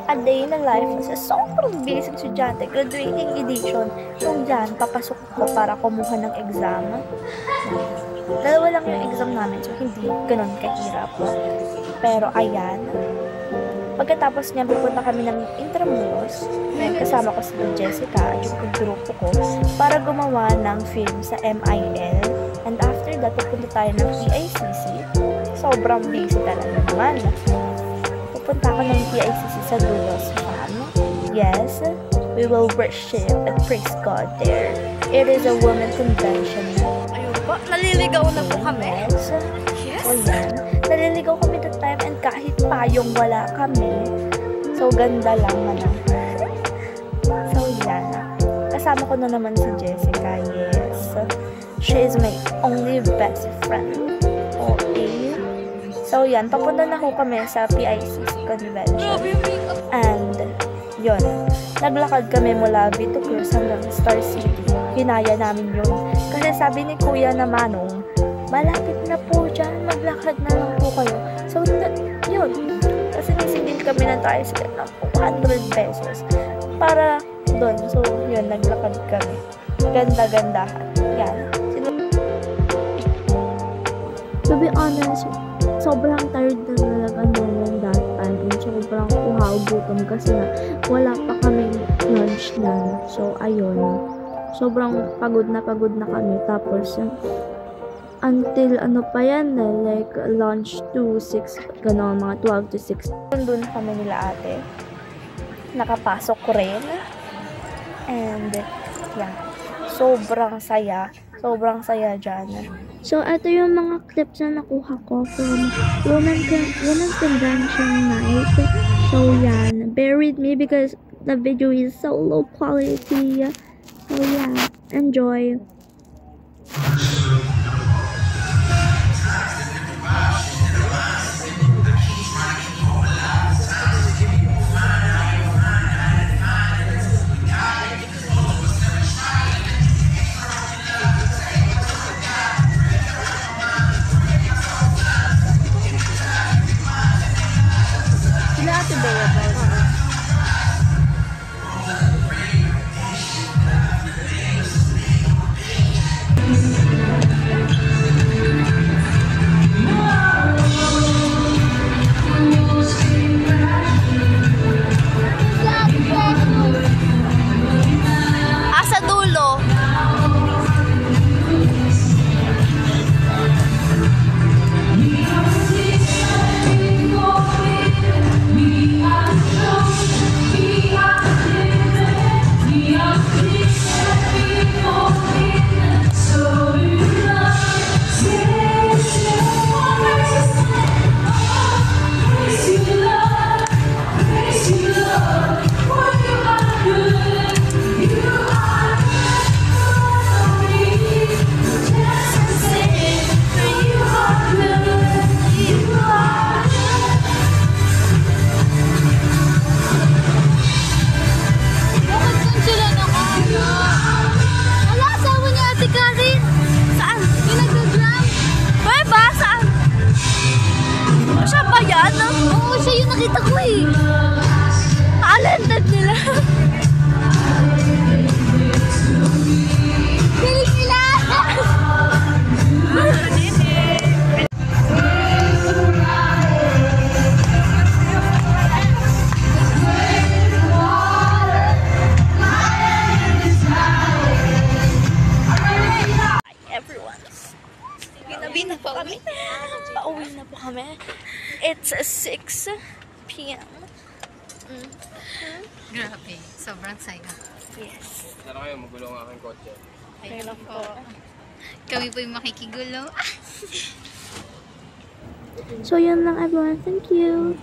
A day in the life as a sobrang basic estudyante, graduating edition. Kung dyan, papasok ko para kumuha ng exam. Dalawa lang yung exam namin, so hindi ganun kahirap. Pero ayan, pagkatapos niya, pupunta kami ng Intramuros. Kasama ko si Jessica at yung grupo ko para gumawa ng film sa MIL. And after that, pupunta tayo ng PICC. Sobrang busy talaga naman. Pupunta ako ng PICC sa Dulos Fan. Yes, we will worship and praise God there. It is a women convention. Ayun po, naliligaw na po kami. Yes. O yan, naliligaw kami that time and kahit payong wala kami. So, ganda lang naman. So, yan. Kasama ko na naman si Jessica, yes. She is my only best friend. Okay. So, yan. Papunta na ho kami sa PICC convention. And, yun. Naglakad kami mula Vito Cruz hanggang Star City. Hinaya namin yun. Kasi sabi ni Kuya na Manong, malapit na po dyan. Maglakad na lang po kayo. So, yun. Kasi nisilin kami ng tricycle ng 200 pesos. Para doon. So, yun. Naglakad kami. Ganda-gandahan. Yan. To be honest, sobrang tired na talaga namin that time. And sobrang uhaw gutom kasi na wala pa kaming lunch na. So, ayun. Sobrang pagod na kami. Tapos, until ano pa yan like lunch to 6, gano'n, mga 12 to 6. Doon kami nila ate. Nakapasok ko rin. And, yeah. Sobrang saya dyan. So, ito yung mga clips na nakuha ko from Women's Convention night. So, yan. Bear with me because the video is so low quality. So, yeah. Enjoy. Nakita ko eh. Alantad nila. Galing nila. Everyone. Ginabi na po kami. Pauwi na po kami. It's 6 p.m. Grabe, sobrang saya. Yes. Sana kayo magulo ang aking kotse. Ayun po. Kami po yung makikigulo. So yun lang everyone. Thank you.